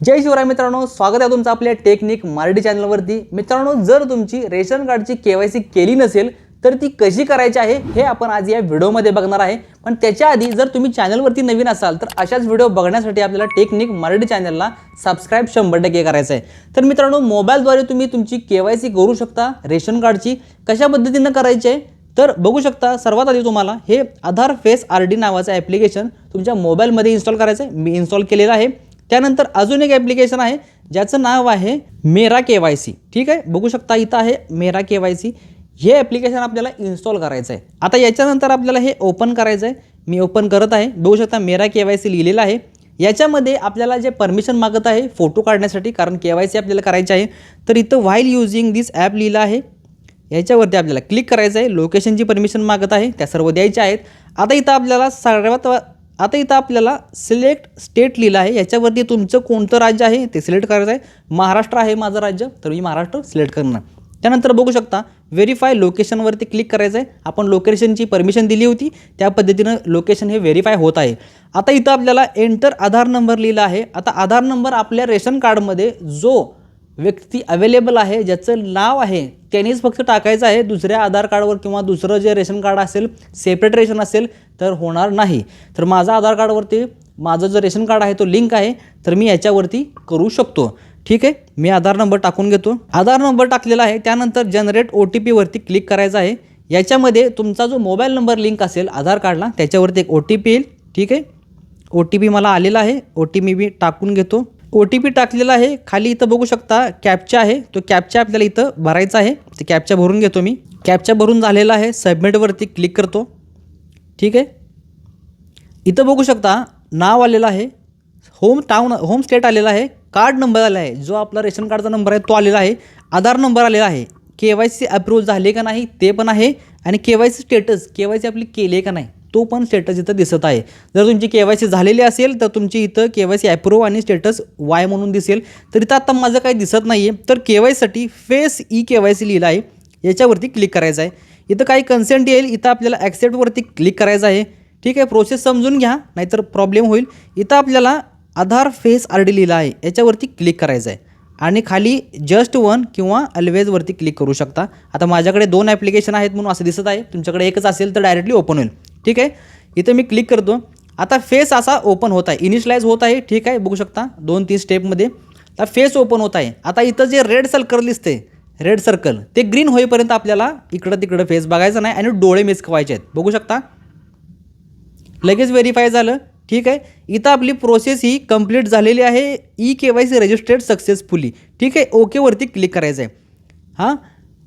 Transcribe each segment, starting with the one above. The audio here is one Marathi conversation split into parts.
जय शिवराय मित्रांनो, स्वागत आहे तुमचं आपल्या टेक्निक मराठी चॅनलवरती। मित्रांनो, जर तुमची रेशन कार्डची केवायसी केली नसेल तर ती कशी करायची आहे हे आपण आज या व्हिडिओमध्ये बघणार आहे। पण त्याच्या आधी जर तुम्ही चॅनलवरती नवीन असाल तर अशाच व्हिडिओ बघण्यासाठी आपल्याला टेक्निक मराठी चॅनलला सबस्क्राइब 100% करायचं आहे। तर मित्रांनो, मोबाईलद्वारे तुम्ही तुमची केवायसी करू शकता। रेशन कार्डची कशा पद्धतीने करायची आहे तर बघू शकता। सर्वात आधी तुम्हाला हे आधार फेस आरडी नावाचं ॲप्लिकेशन तुमच्या मोबाईलमध्ये इन्स्टॉल करायचं आहे। मी इन्स्टॉल केलेलं आहे। त्यानंतर अजून एक ॲप्लिकेशन आहे ज्याचं नाव आहे मेरा केवायसी। ठीक आहे, बघू शकता इथं आहे मेरा केवायसी। हे ॲप्लिकेशन आपल्याला इन्स्टॉल करायचं आहे। आता याच्यानंतर आपल्याला हे ओपन करायचं आहे। मी ओपन करत आहे। बघू शकता मेरा केवायसी लिहिलेलं आहे। याच्यामध्ये आपल्याला जे परमिशन मागत आहे फोटो काढण्यासाठी, कारण केवायसी आपल्याला करायची आहे। तर इथं व्हाईल युजिंग दिस ॲप लिहिलं आहे। याच्यावरती आपल्याला क्लिक करायचं आहे। लोकेशनची परमिशन मागत आहे, त्या सर्व द्यायच्या आहेत। आता इथं आपल्याला सिलेक्ट स्टेट लिहिलं आहे। याच्यावरती तुमचं कोणतं राज्य आहे ते सिलेक्ट करायचं आहे। महाराष्ट्र आहे माझं राज्य, तर मी महाराष्ट्र सिलेक्ट करणार। त्यानंतर बघू शकता व्हेरीफाय लोकेशनवरती क्लिक करायचं आहे। आपण लोकेशनची परमिशन दिली होती, त्या पद्धतीनं लोकेशन हे व्हेरीफाय होत आहे। आता इथं आपल्याला एंटर आधार नंबर लिहिला आहे। आता आधार नंबर आपल्या रेशन कार्डमध्ये जो व्यक्ती अवेलेबल आहे, ज्याचं नाव आहे त्यांनीच फक्त टाकायचं आहे। दुसऱ्या आधार कार्डवर किंवा दुसरं जे रेशन कार्ड असेल, सेपरेट रेशन असेल तर होणार नाही। तर माझं आधार कार्डवरती माझं जो रेशन कार्ड आहे तो लिंक आहे, तर मी याच्यावरती करू शकतो। ठीक आहे, मी आधार नंबर टाकून घेतो। आधार नंबर टाकलेला आहे। त्यानंतर जनरेट OTP वरती क्लिक करायचं आहे। याच्यामध्ये तुमचा जो मोबाईल नंबर लिंक असेल आधार कार्डला त्याच्यावरती एक OTP येईल। ठीक आहे, OTP मला आलेला आहे। OTP मी टाकून घेतो। OTP टाकलेला आहे। खाली इथं बघू शकता कॅप्चा आहे, तो कॅप्चा आपल्याला इथं भरायचा आहे। ते कॅप्चा भरून घेतो मी। कॅप्चा भरून झालेला आहे। सबमिटवरती क्लिक करतो। ठीक आहे, इथं बघू शकता नाव आलेलं आहे, होम स्टेट आलेला आहे, कार्ड नंबर आलेला आहे, जो आपला रेशन कार्डचा नंबर आहे तो आलेला आहे, आधार नंबर आलेला आहे, केवायसी अप्रूव्ह झाले का नाही ते पण आहे, आणि केवायसी स्टेटस केवायसी आपली केली आहे का नाही तो पण स्टेटस इथं दिसत आहे। जर तुमची केवायसी झालेली असेल तर तुमची इथं केवायसी अप्रूव्ह आणि स्टेटस वाय म्हणून दिसेल। तर इथं आता माझं काही दिसत नाही आहे, तर केवायसीसाठी फेस ई केवायसी लिहिलं आहे, याच्यावरती क्लिक करायचं आहे। इथं काही कन्सेंट येईल, इथं आपल्याला ॲक्सेप्टवरती क्लिक करायचं आहे। ठीक आहे, प्रोसेस समजून घ्या नाहीतर प्रॉब्लेम होईल। इथं आपल्याला आधार फेस आरडी लिहिला आहे, याच्यावरती क्लिक करायचं आहे आणि खाली जस्ट वन किंवा ऑलवेजवरती क्लिक करू शकता। आता माझ्याकडे 2 ॲप्लिकेशन आहेत म्हणून असं दिसत आहे, तुमच्याकडे एकच असेल तर डायरेक्टली ओपन होईल। ठीक आहे, इथं मी क्लिक करतो। आता फेस असा ओपन होत आहे, इनिशियलाइज होत आहे। ठीक आहे, बघू शकता 2-3 स्टेपमध्ये आता फेस ओपन होत आहे। आता इथं जे रेड सर्कल दिसते, रेड सर्कल ते ग्रीन होईपर्यंत आपल्याला इकडं तिकडं फेस बघायचं नाही आणि डोळे मिचकवायचे आहेत। बघू शकता लगेच व्हेरीफाय झालं। ठीक आहे, इथं आपली प्रोसेस ही कंप्लीट झालेली आहे। E KYC registered successfully. ठीक आहे, ओकेवरती क्लिक करायचं आहे। हां,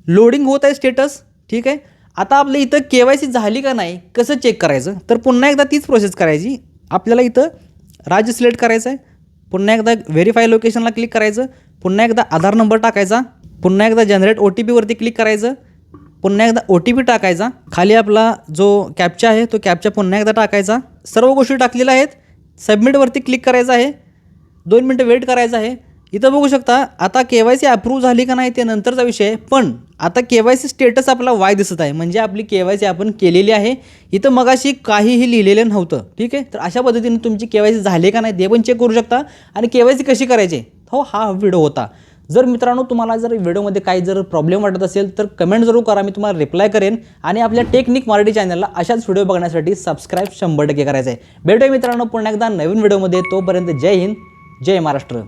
लोडिंग होत आहे स्टेटस। ठीक आहे, आता आपलं इथं केवायसी झाली का नाही कसं चेक करायचं, तर पुन्हा एकदा तीच प्रोसेस करायची। आपल्याला इथं राज्य सिलेक्ट करायचं आहे, पुन्हा एकदा व्हेरीफाय लोकेशनला क्लिक करायचं, पुन्हा एकदा आधार नंबर टाकायचा, पुन्हा एकदा जनरेट OTP वरती क्लिक करायचं, पुन्हा एकदा OTP टाकायचा, खाली आपला जो कॅप्चा आहे तो कॅप्चा पुन्हा एकदा टाकायचा। सर्व गोष्टी टाकलेल्या आहेत। सबमिटवरती क्लिक करायचं आहे, 2 मिनटं वेट करायचं आहे। इथं बघू शकता आता केवायसी अप्रूव्ह झाली का नाही ते नंतरचा विषय आहे, पण आता केवायसी स्टेटस आपला वाय दिसत आहे, म्हणजे आपली केवायसी आपण केलेली आहे। इथं मगाशी काहीही लिहिलेलं नव्हतं। ठीक आहे, तर अशा पद्धतीने तुमची केवायसी झाली का नाही ते पण चेक करू शकता आणि केवायसी कशी करायची हो हा व्हिडिओ होता। जर मित्रांनो तुम्हाला जर व्हिडिओमध्ये काही जर प्रॉब्लेम वाटत असेल तर कमेंट जरूर करा, मी तुम्हाला रिप्लाय करेन। आणि आपल्या टेक्निक मराठी चॅनलला अशाच व्हिडिओ बघण्यासाठी सबस्क्राइब 100% करायचं आहे। भेटूया मित्रांनो पुन्हा एकदा नवीन व्हिडिओमध्ये। तोपर्यंत जय हिंद, जय महाराष्ट्र।